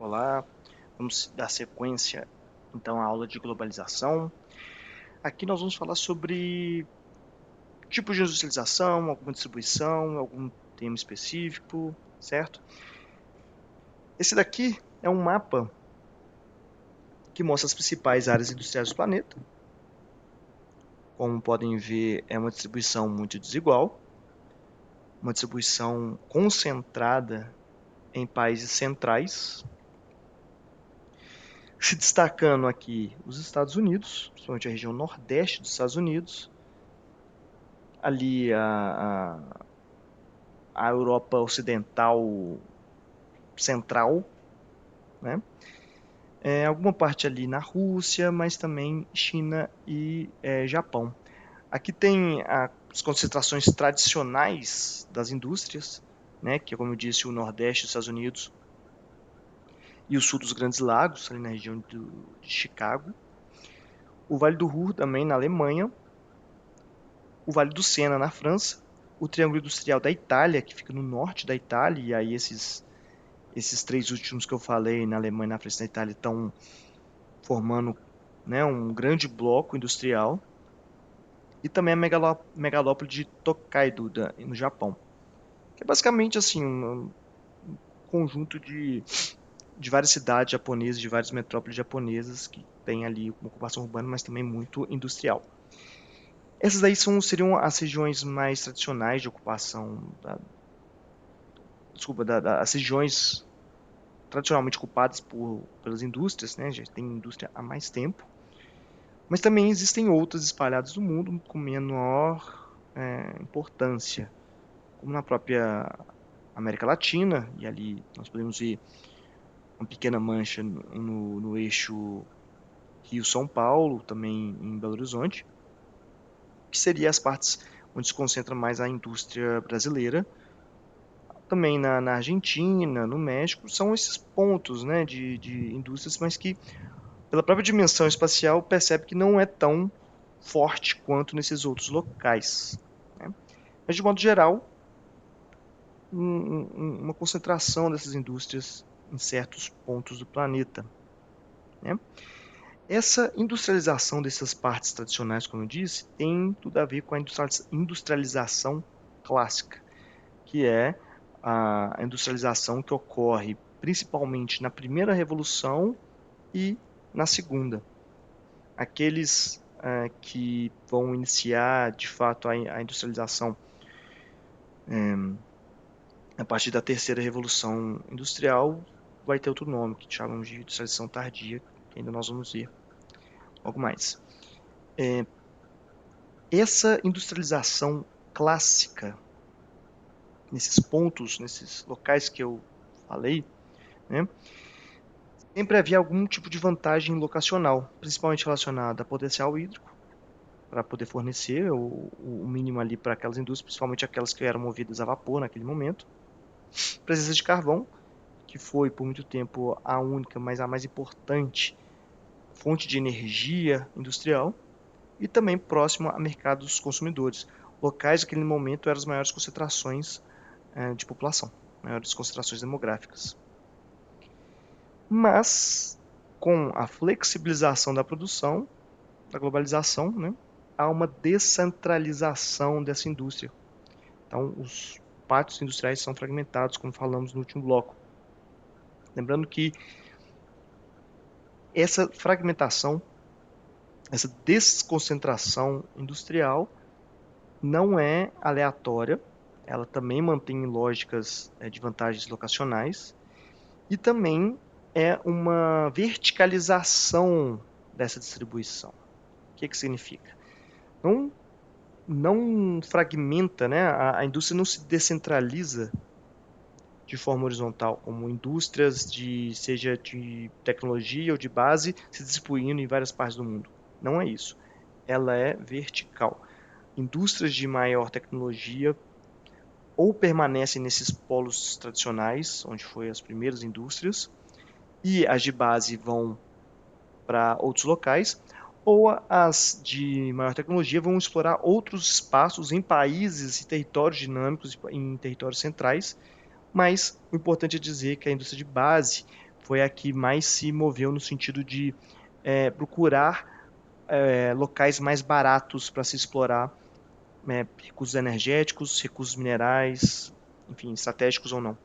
Olá, vamos dar sequência então à aula de globalização. Aqui nós vamos falar sobre tipos de industrialização, alguma distribuição, algum tema específico, certo? Esse daqui é um mapa que mostra as principais áreas industriais do planeta. Como podem ver, é uma distribuição muito desigual, uma distribuição concentrada em países centrais, se destacando aqui os Estados Unidos, principalmente a região nordeste dos Estados Unidos, ali a Europa Ocidental Central, né? Alguma parte ali na Rússia, mas também China e Japão. Aqui tem as concentrações tradicionais das indústrias, né? Que é, como eu disse, o Nordeste dos Estados Unidos e o Sul dos Grandes Lagos, ali na região de Chicago. O Vale do Ruhr também na Alemanha. O Vale do Sena na França. O Triângulo Industrial da Itália, que fica no norte da Itália, e aí esses três últimos que eu falei, na Alemanha, na França e na Itália, estão formando, né, um grande bloco industrial. E também a megalópole de Tokaido, no Japão. Que é basicamente assim, um conjunto de várias cidades japonesas, de várias metrópoles japonesas que tem ali uma ocupação urbana, mas também muito industrial. Essas aí seriam as regiões mais tradicionais de ocupação, as regiões tradicionalmente ocupadas pelas indústrias, né? Já tem indústria há mais tempo. Mas também existem outras espalhadas no mundo com menor importância, como na própria América Latina, e ali nós podemos ver uma pequena mancha no eixo Rio-São Paulo, também em Belo Horizonte, que seria as partes onde se concentra mais a indústria brasileira. Também na Argentina, no México, são esses pontos, né, de indústrias, mas que, pela própria dimensão espacial, percebe que não é tão forte quanto nesses outros locais, né? Mas, de modo geral, uma concentração dessas indústrias em certos pontos do planeta, né? Essa industrialização dessas partes tradicionais, como eu disse, tem tudo a ver com a industrialização clássica, que é a industrialização que ocorre principalmente na primeira revolução e na segunda. Aqueles que vão iniciar de fato a industrialização a partir da terceira revolução industrial vai ter outro nome, que chamamos de industrialização tardia, que ainda nós vamos ver logo mais. Essa industrialização clássica, nesses pontos, nesses locais que eu falei, né, sempre havia algum tipo de vantagem locacional, principalmente relacionada a potencial hídrico, para poder fornecer o mínimo ali para aquelas indústrias, principalmente aquelas que eram movidas a vapor naquele momento. Presença de carvão, que foi por muito tempo a única, mas a mais importante fonte de energia industrial, e também próximo a mercados consumidores. Locais naquele momento eram as maiores concentrações de população, maiores concentrações demográficas. Mas, com a flexibilização da produção, da globalização, né, há uma descentralização dessa indústria. Então, os pátios industriais são fragmentados, como falamos no último bloco. Lembrando que essa fragmentação, essa desconcentração industrial não é aleatória, ela também mantém lógicas de vantagens locacionais e também é uma verticalização dessa distribuição. O que significa? Não fragmenta, né? A indústria não se descentraliza de forma horizontal, como indústrias seja de tecnologia ou de base se distribuindo em várias partes do mundo. Não é isso. Ela é vertical. Indústrias de maior tecnologia ou permanecem nesses polos tradicionais, onde foram as primeiras indústrias, e as de base vão para outros locais, ou as de maior tecnologia vão explorar outros espaços em países e territórios dinâmicos, em territórios centrais, mas o importante é dizer que a indústria de base foi a que mais se moveu no sentido de procurar locais mais baratos para se explorar recursos energéticos, recursos minerais, enfim, estratégicos ou não.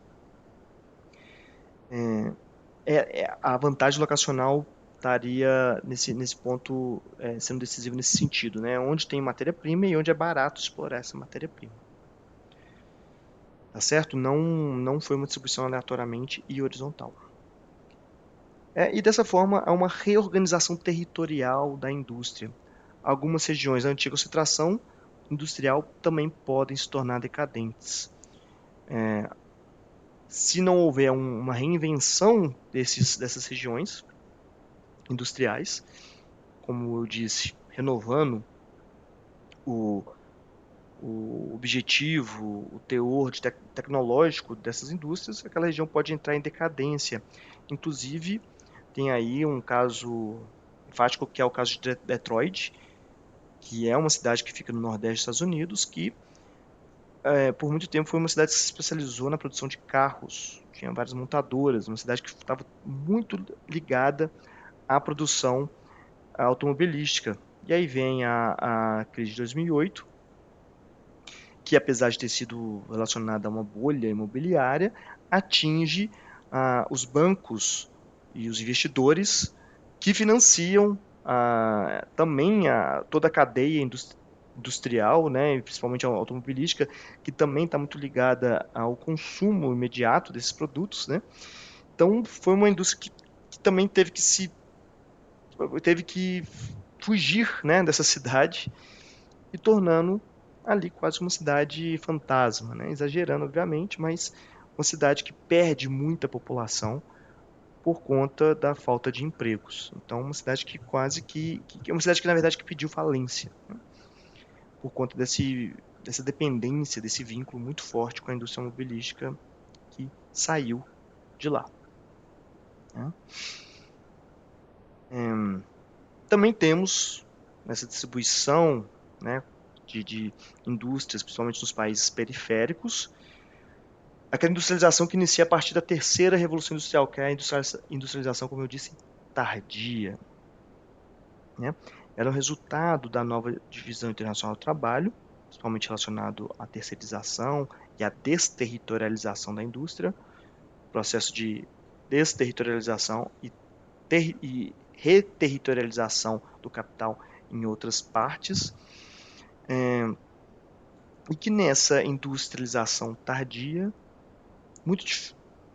A vantagem locacional estaria nesse ponto sendo decisivo nesse sentido, né? Onde tem matéria-prima e onde é barato explorar essa matéria-prima. Tá certo? Não foi uma distribuição aleatoriamente e horizontal. E dessa forma, há uma reorganização territorial da indústria. Algumas regiões da antiga concentração industrial também podem se tornar decadentes. Se não houver uma reinvenção dessas regiões industriais, como eu disse, renovando o, o objetivo, o teor tecnológico dessas indústrias, aquela região pode entrar em decadência. Inclusive, tem aí um caso enfático que é o caso de Detroit, que é uma cidade que fica no nordeste dos Estados Unidos, que por muito tempo foi uma cidade que se especializou na produção de carros. Tinha várias montadoras, uma cidade que estava muito ligada à produção automobilística. E aí vem a crise de 2008, que apesar de ter sido relacionada a uma bolha imobiliária, atinge os bancos e os investidores que financiam também toda a cadeia industrial, né, principalmente a automobilística, que também está muito ligada ao consumo imediato desses produtos, né? Então foi uma indústria que também teve que fugir, né, dessa cidade e tornando ali quase uma cidade fantasma, né? Exagerando, obviamente, mas uma cidade que perde muita população por conta da falta de empregos. Então, uma cidade que quase que é uma cidade que na verdade que pediu falência, né? Por conta dessa dependência, desse vínculo muito forte com a indústria automobilística que saiu de lá, né? Também temos nessa distribuição, né, de indústrias, principalmente nos países periféricos, aquela industrialização que inicia a partir da terceira revolução industrial, que é a industrialização, como eu disse, tardia, né? Era o resultado da nova divisão internacional do trabalho, principalmente relacionado à terceirização e à desterritorialização da indústria, processo de desterritorialização e reterritorialização do capital em outras partes, e que nessa industrialização tardia, muito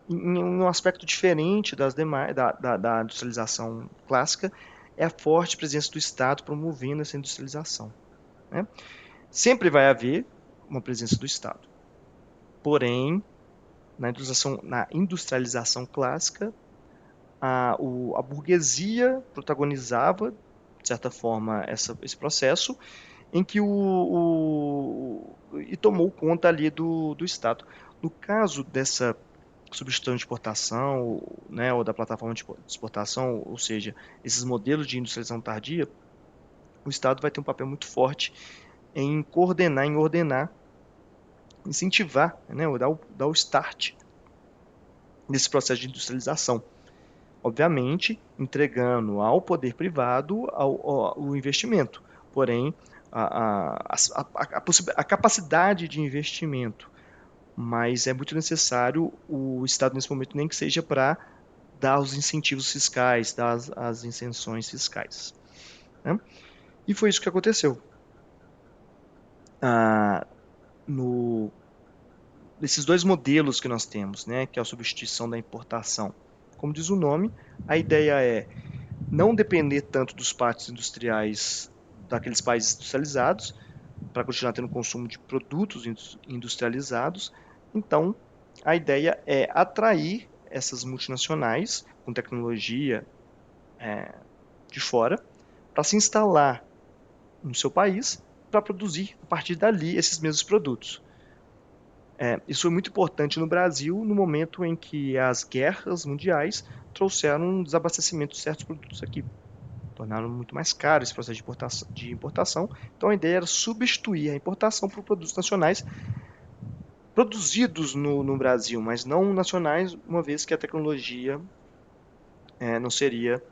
em um aspecto diferente das demais, da industrialização clássica, é a forte presença do Estado promovendo essa industrialização, né? Sempre vai haver uma presença do Estado. Porém, na industrialização clássica, a burguesia protagonizava, de certa forma, esse processo, em que e tomou conta ali do Estado. No caso dessa substituição de exportação, né, ou da plataforma de exportação, ou seja, esses modelos de industrialização tardia, o Estado vai ter um papel muito forte em coordenar, em ordenar, incentivar, né, ou dar o start nesse processo de industrialização. Obviamente, entregando ao poder privado o investimento, porém, a capacidade de investimento, mas é muito necessário o Estado, nesse momento, nem que seja para dar os incentivos fiscais, dar as isenções fiscais, né? E foi isso que aconteceu. Nesses dois modelos que nós temos, né, que é a substituição da importação. Como diz o nome, a ideia é não depender tanto dos partes industriais daqueles países industrializados, para continuar tendo consumo de produtos industrializados. Então, a ideia é atrair essas multinacionais com tecnologia de fora para se instalar no seu país para produzir a partir dali esses mesmos produtos. Isso foi muito importante no Brasil no momento em que as guerras mundiais trouxeram um desabastecimento de certos produtos aqui, tornaram muito mais caro esse processo de importação. Então a ideia era substituir a importação por produtos nacionais produzidos no Brasil, mas não nacionais, uma vez que a tecnologia não seria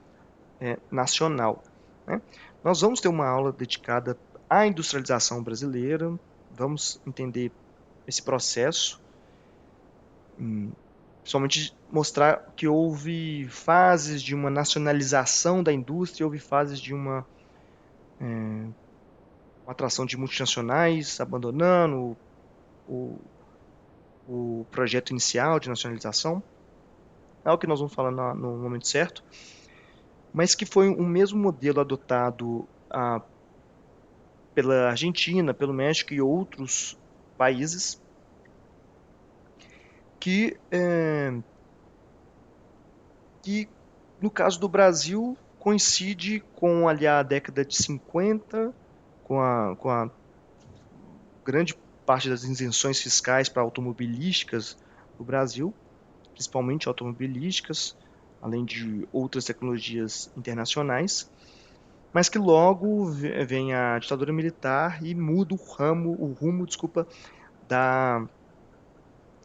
nacional, né? Nós vamos ter uma aula dedicada à industrialização brasileira, vamos entender esse processo, principalmente mostrar que houve fases de uma nacionalização da indústria, houve fases de uma atração de multinacionais abandonando o projeto inicial de nacionalização. É o que nós vamos falar no momento certo, mas que foi o mesmo modelo adotado pela Argentina, pelo México e outros países que no caso do Brasil coincide com ali a década de 50, com a grande parte das isenções fiscais para automobilísticas do Brasil, principalmente automobilísticas, além de outras tecnologias internacionais, mas que logo vem a ditadura militar e muda o rumo, desculpa,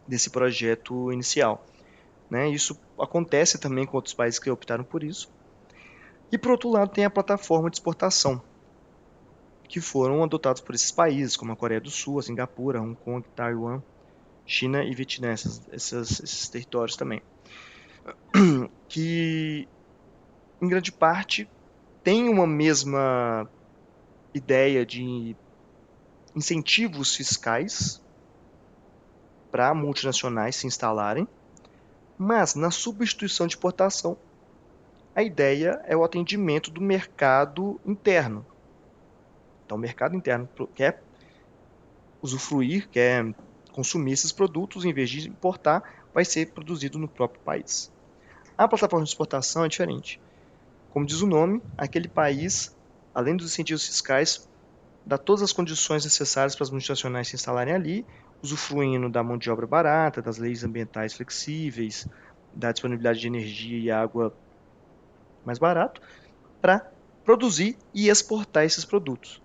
desse projeto inicial, né? Isso acontece também com outros países que optaram por isso. E por outro lado tem a plataforma de exportação, que foram adotados por esses países, como a Coreia do Sul, a Singapura, Hong Kong, Taiwan, China e Vietnã, esses territórios também, que em grande parte têm uma mesma ideia de incentivos fiscais para multinacionais se instalarem, mas na substituição de exportação, a ideia é o atendimento do mercado interno. Então, o mercado interno quer usufruir, quer consumir esses produtos, em vez de importar, vai ser produzido no próprio país. A plataforma de exportação é diferente. Como diz o nome, aquele país, além dos incentivos fiscais, dá todas as condições necessárias para as multinacionais se instalarem ali, usufruindo da mão de obra barata, das leis ambientais flexíveis, da disponibilidade de energia e água mais barato, para produzir e exportar esses produtos.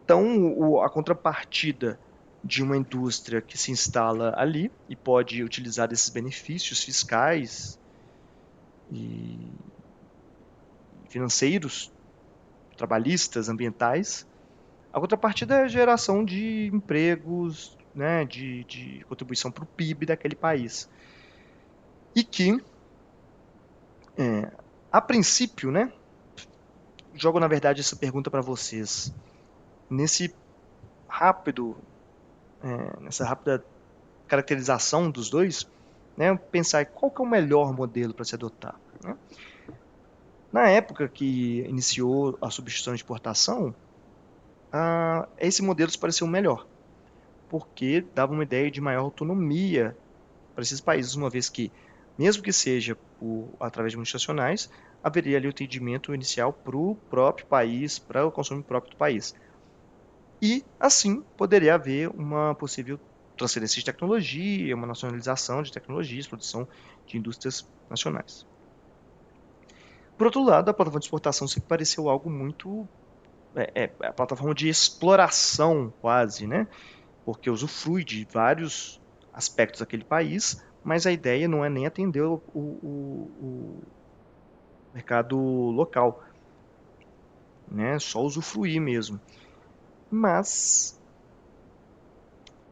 Então, a contrapartida de uma indústria que se instala ali e pode utilizar desses benefícios fiscais e financeiros, trabalhistas, ambientais, a contrapartida é a geração de empregos, né, de contribuição para o PIB daquele país. E que, a princípio, né, jogo na verdade essa pergunta para vocês. Nesse rápido, nessa rápida caracterização dos dois, né, pensar qual que é o melhor modelo para se adotar. Né? Na época que iniciou a substituição de exportação, esse modelo se pareceu melhor, porque dava uma ideia de maior autonomia para esses países, uma vez que, mesmo que seja através de multinacionais, haveria ali o atendimento inicial para o próprio país, para o consumo próprio do país. E, assim, poderia haver uma possível transferência de tecnologia, uma nacionalização de tecnologias, produção de indústrias nacionais. Por outro lado, a plataforma de exportação sempre pareceu algo muito... a plataforma de exploração, quase, né? Porque usufrui de vários aspectos daquele país, mas a ideia não é nem atender o mercado local, né? Só usufruir mesmo. Mas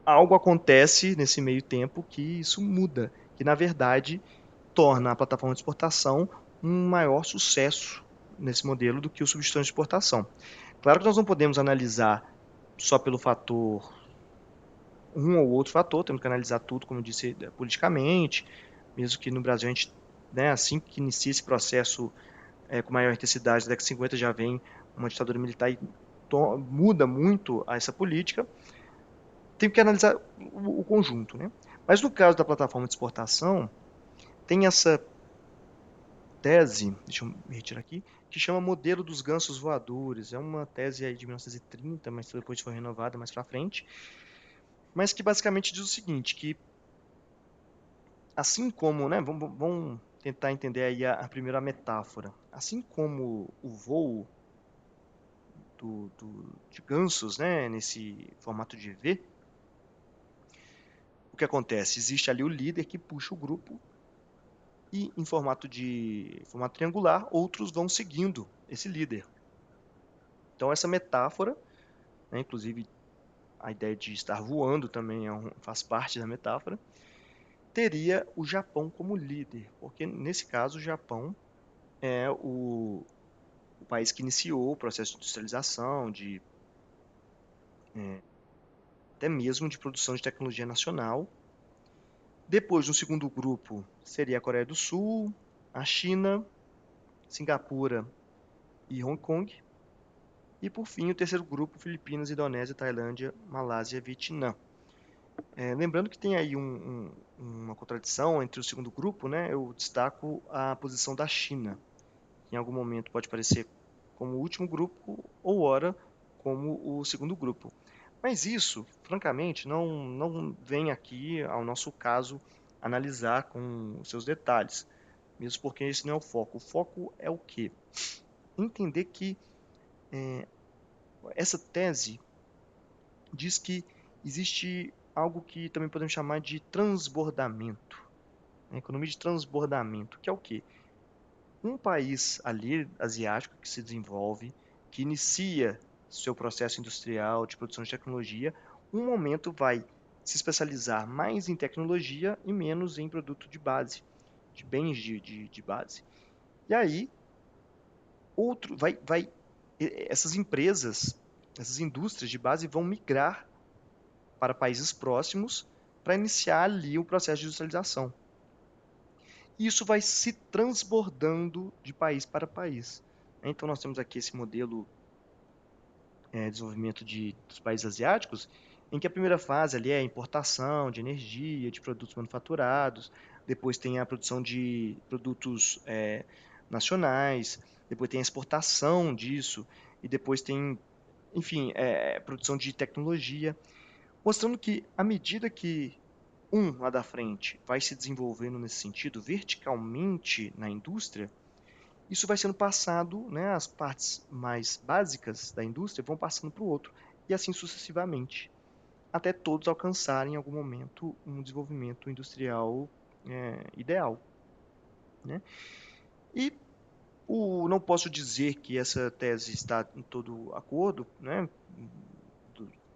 algo acontece nesse meio tempo que isso muda, que na verdade torna a plataforma de exportação um maior sucesso nesse modelo do que o substituto de exportação. Claro que nós não podemos analisar só pelo fator, um ou outro fator, temos que analisar tudo, como eu disse, politicamente, mesmo que no Brasil a gente, né, assim que inicia esse processo com maior intensidade, na década de 50 já vem uma ditadura militar e muda muito essa política, tem que analisar o conjunto, né? Mas no caso da plataforma de exportação, tem essa tese, deixa eu me retirar aqui, que chama Modelo dos Gansos Voadores. É uma tese aí de 1930, mas depois foi renovada mais para frente, mas que basicamente diz o seguinte, que assim como, né, vamos tentar entender aí a primeira metáfora, assim como o voo de gansos, né, nesse formato de V, o que acontece? Existe ali o líder que puxa o grupo e em formato triangular, outros vão seguindo esse líder. Então essa metáfora, né, inclusive a ideia de estar voando também faz parte da metáfora, teria o Japão como líder, porque nesse caso o Japão é o país que iniciou o processo de industrialização, até mesmo de produção de tecnologia nacional. Depois, no segundo grupo, seria a Coreia do Sul, a China, Singapura e Hong Kong. E, por fim, o terceiro grupo, Filipinas, Indonésia, Tailândia, Malásia e Vietnã. Lembrando que tem aí uma contradição entre o segundo grupo, né? Eu destaco a posição da China, que em algum momento pode aparecer como o último grupo, ou ora como o segundo grupo. Mas isso, francamente, não vem aqui ao nosso caso analisar com os seus detalhes, mesmo porque esse não é o foco. O foco é o quê? Entender que essa tese diz que existe algo que também podemos chamar de transbordamento, né? Economia de transbordamento, que é o quê? Um país ali asiático que se desenvolve, que inicia seu processo industrial de produção de tecnologia, um momento vai se especializar mais em tecnologia e menos em produto de base, de bens de base. E aí, essas empresas, essas indústrias de base vão migrar para países próximos para iniciar ali o processo de industrialização. E isso vai se transbordando de país para país. Então nós temos aqui esse modelo de desenvolvimento dos países asiáticos, em que a primeira fase ali é a importação de energia, de produtos manufaturados, depois tem a produção de produtos nacionais, depois tem a exportação disso, e depois tem, enfim, produção de tecnologia, mostrando que à medida que lá da frente vai se desenvolvendo nesse sentido, verticalmente na indústria, isso vai sendo passado, né, as partes mais básicas da indústria vão passando para o outro, e assim sucessivamente, até todos alcançarem em algum momento um desenvolvimento industrial ideal. Né? E não posso dizer que essa tese está em todo acordo, né,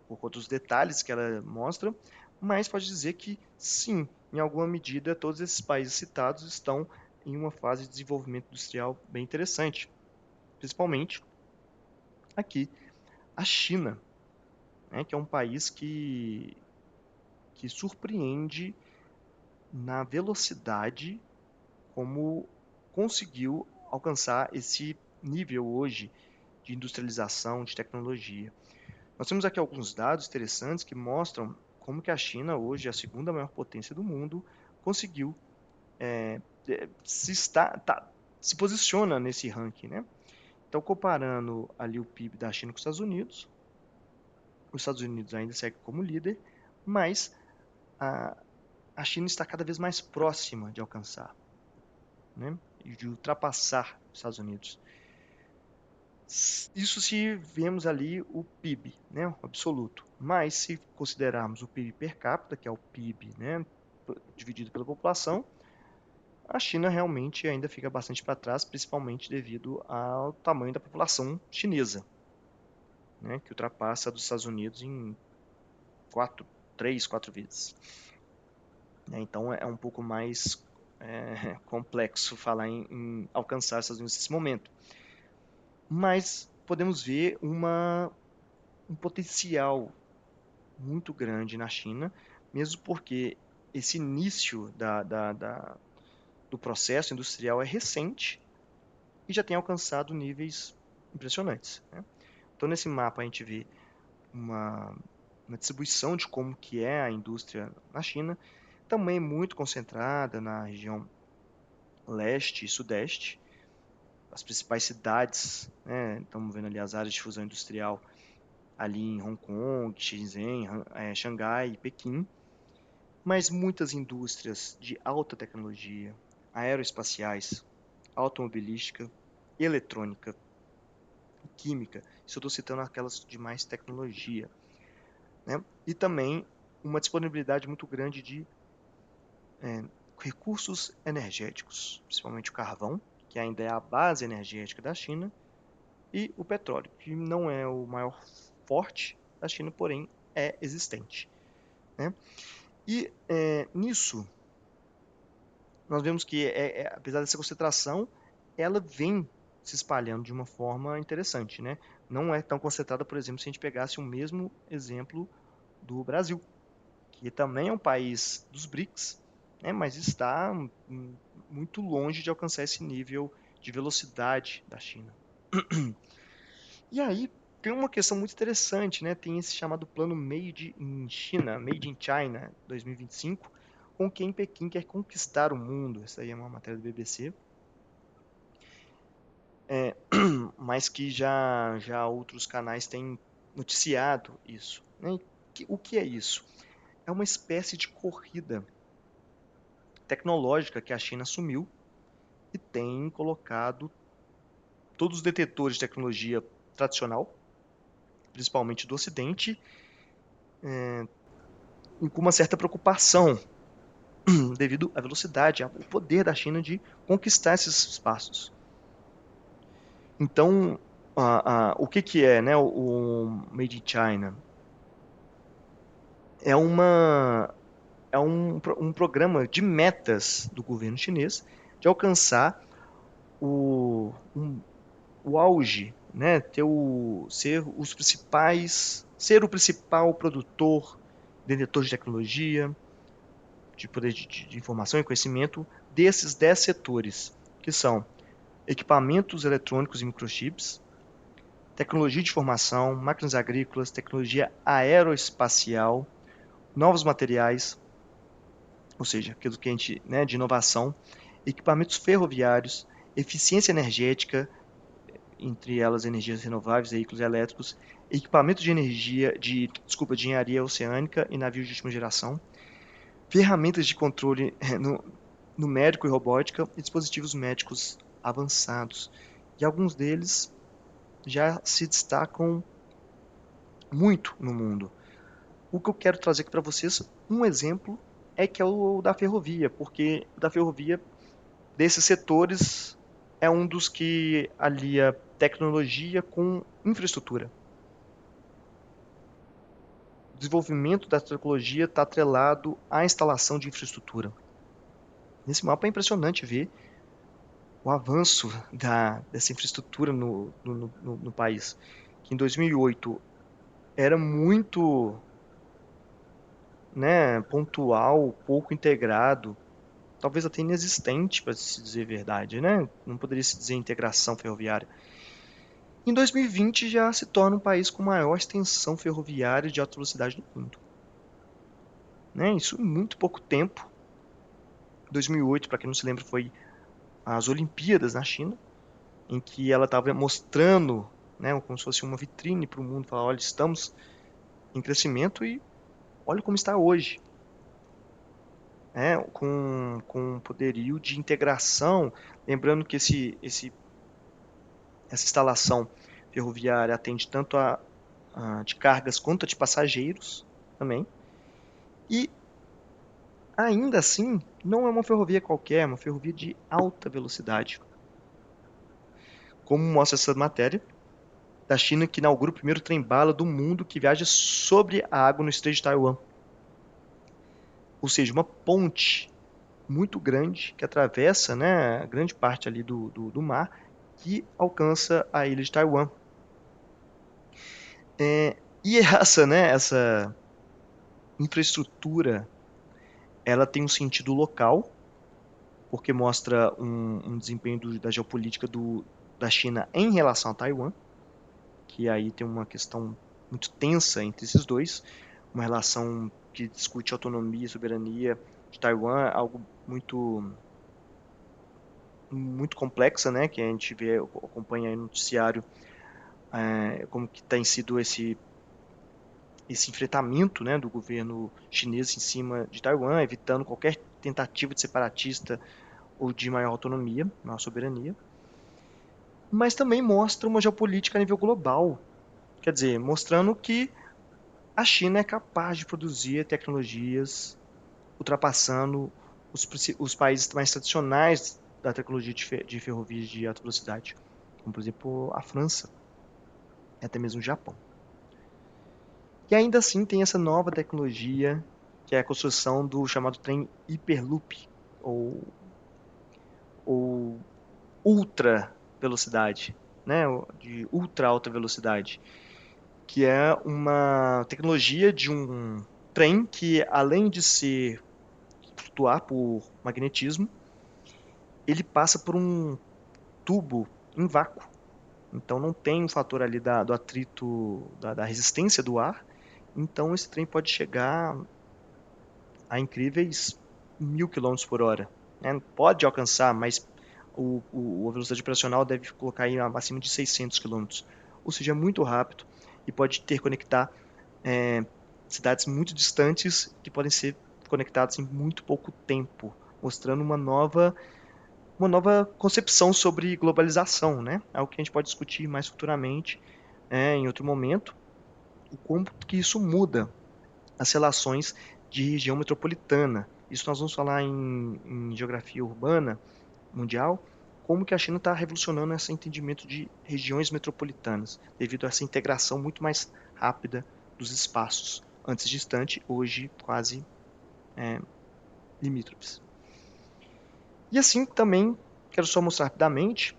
por conta dos detalhes que ela mostra, mas pode dizer que sim, em alguma medida, todos esses países citados estão em uma fase de desenvolvimento industrial bem interessante, principalmente aqui a China, né, que é um país que surpreende na velocidade como conseguiu alcançar esse nível hoje de industrialização, de tecnologia. Nós temos aqui alguns dados interessantes que mostram como que a China, hoje a segunda maior potência do mundo, conseguiu se posiciona nesse ranking, né? Então, comparando ali o PIB da China com os Estados Unidos ainda segue como líder, mas a China está cada vez mais próxima de alcançar, né? E de ultrapassar os Estados Unidos. Isso se vemos ali o PIB, né, o absoluto. Mas se considerarmos o PIB per capita, que é o PIB, né, dividido pela população, a China realmente ainda fica bastante para trás, principalmente devido ao tamanho da população chinesa, né, que ultrapassa a dos Estados Unidos em 3, 4 vezes. Então é um pouco mais complexo falar em alcançar os Estados Unidos nesse momento. Mas podemos ver um potencial muito grande na China, mesmo porque esse início do processo industrial é recente e já tem alcançado níveis impressionantes. Né? Então, nesse mapa, a gente vê uma distribuição de como que é a indústria na China, também muito concentrada na região leste e sudeste, as principais cidades, né? Estamos vendo ali as áreas de fusão industrial ali em Hong Kong, Shenzhen, Xangai e Pequim, mas muitas indústrias de alta tecnologia, aeroespaciais, automobilística, eletrônica, química, isso eu estou citando aquelas de mais tecnologia, né? E também uma disponibilidade muito grande de recursos energéticos, principalmente o carvão, que ainda é a base energética da China, e o petróleo, que não é o maior forte da China, porém é existente, né? E nisso, nós vemos que, apesar dessa concentração, ela vem se espalhando de uma forma interessante, né? Não é tão concentrada, por exemplo, se a gente pegasse o mesmo exemplo do Brasil, que também é um país dos BRICS, né, mas está muito longe de alcançar esse nível de velocidade da China. E aí tem uma questão muito interessante, né? Tem esse chamado plano Made in China, Made in China 2025, com quem Pequim quer conquistar o mundo. Essa aí é uma matéria do BBC. Mas que já outros canais têm noticiado isso, né? O que é isso? É uma espécie de corrida tecnológica que a China assumiu e tem colocado todos os detentores de tecnologia tradicional, principalmente do Ocidente, com uma certa preocupação devido à velocidade, ao poder da China de conquistar esses espaços. Então, o que é, né, o Made in China? É um programa de metas do governo chinês de alcançar o auge, né, ser o principal produtor, detentor de tecnologia, de poder de informação e conhecimento desses 10 setores, que são equipamentos eletrônicos e microchips, tecnologia de informação, máquinas agrícolas, tecnologia aeroespacial, novos materiais, ou seja, aquilo que a gente, né, de inovação, equipamentos ferroviários, eficiência energética, entre elas energias renováveis, veículos elétricos, equipamentos de engenharia oceânica e navios de última geração, ferramentas de controle numérico e robótica e dispositivos médicos avançados. E alguns deles já se destacam muito no mundo. O que eu quero trazer aqui para vocês, um exemplo, é que é o da ferrovia, porque o da ferrovia, desses setores, é um dos que alia tecnologia com infraestrutura. O desenvolvimento da tecnologia está atrelado à instalação de infraestrutura. Nesse mapa é impressionante ver o avanço dessa infraestrutura no país, que em 2008 era muito, né, pontual, pouco integrado, talvez até inexistente, para se dizer a verdade, né? Não poderia se dizer integração ferroviária. Em 2020 já se torna um país com maior extensão ferroviária de alta velocidade do mundo. Né? Isso em muito pouco tempo. 2008, para quem não se lembra, foi as Olimpíadas na China, em que ela estava mostrando, né, como se fosse uma vitrine para o mundo, falar, olha, estamos em crescimento e olha como está hoje, né, com poderio de integração, lembrando que essa instalação ferroviária atende tanto de cargas quanto a de passageiros também, e ainda assim não é uma ferrovia qualquer, é uma ferrovia de alta velocidade, como mostra essa matéria, da China que inaugura o primeiro trem-bala do mundo que viaja sobre a água no Estreito de Taiwan. Ou seja, uma ponte muito grande que atravessa, né, grande parte ali do mar que alcança a ilha de Taiwan. E essa infraestrutura, ela tem um sentido local, porque mostra um desempenho da geopolítica da China em relação a Taiwan, que aí tem uma questão muito tensa entre esses dois, uma relação que discute autonomia e soberania de Taiwan, algo muito complexa, né, que a gente acompanha aí no noticiário, como que tem sido esse enfrentamento, né, do governo chinês em cima de Taiwan, evitando qualquer tentativa de separatista ou de maior autonomia, maior soberania. Mas também mostra uma geopolítica a nível global, quer dizer, mostrando que a China é capaz de produzir tecnologias ultrapassando os países mais tradicionais da tecnologia de ferrovias de alta velocidade, como por exemplo a França e até mesmo o Japão. E ainda assim tem essa nova tecnologia, que é a construção do chamado trem Hyperloop, ou ultra velocidade, né, de ultra alta velocidade, que é uma tecnologia de um trem que, além de flutuar por magnetismo, ele passa por um tubo em vácuo. Então não tem um fator ali do atrito, da resistência do ar. Então esse trem pode chegar a incríveis 1.000 km/h. Né? Pode alcançar, mas a velocidade operacional deve colocar aí acima de 600 km. Ou seja, é muito rápido e pode interconectar cidades muito distantes que podem ser conectadas em muito pouco tempo, mostrando uma nova concepção sobre globalização, né? Algo que a gente pode discutir mais futuramente, em outro momento, o como que isso muda as relações de região metropolitana. Isso nós vamos falar em geografia urbana mundial, como que a China está revolucionando esse entendimento de regiões metropolitanas, devido a essa integração muito mais rápida dos espaços, antes distante, hoje quase limítrofes. E assim também, quero só mostrar rapidamente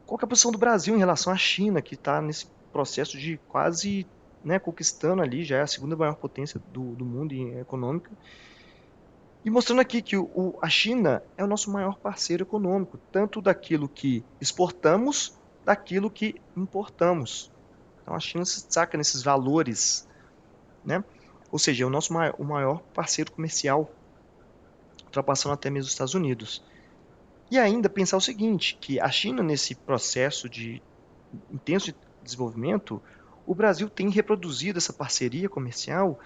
qual que é a posição do Brasil em relação à China, que está nesse processo de quase, né, conquistando ali, já é a segunda maior potência do mundo em econômica, e mostrando aqui que a China é o nosso maior parceiro econômico, tanto daquilo que exportamos, daquilo que importamos. Então a China se destaca nesses valores, né? Ou seja, é o maior parceiro comercial, ultrapassando até mesmo os Estados Unidos. E ainda pensar o seguinte, que a China, nesse processo de intenso desenvolvimento, o Brasil tem reproduzido essa parceria comercial,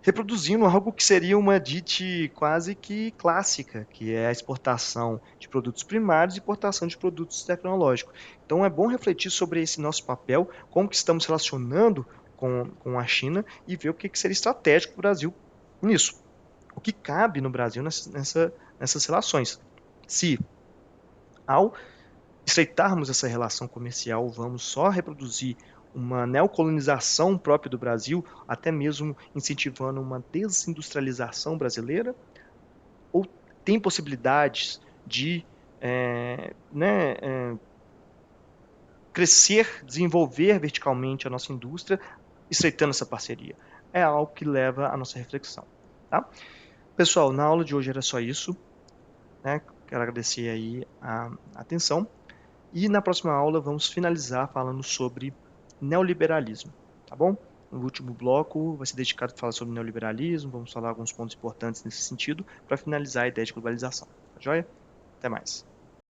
reproduzindo algo que seria uma DIT quase que clássica, que é a exportação de produtos primários e importação de produtos tecnológicos. Então é bom refletir sobre esse nosso papel, como que estamos relacionando com a China e ver o que seria estratégico para o Brasil nisso. O que cabe no Brasil nessas relações. Se, ao estreitarmos essa relação comercial, vamos só reproduzir uma neocolonização própria do Brasil, até mesmo incentivando uma desindustrialização brasileira, ou tem possibilidades de né, crescer, desenvolver verticalmente a nossa indústria, estreitando essa parceria? É algo que leva à nossa reflexão. Tá? Pessoal, na aula de hoje era só isso. Né? Quero agradecer aí a atenção. E na próxima aula vamos finalizar falando sobre neoliberalismo, tá bom? No último bloco vai ser dedicado a falar sobre neoliberalismo, vamos falar alguns pontos importantes nesse sentido, para finalizar a ideia de globalização. Tá joia? Até mais.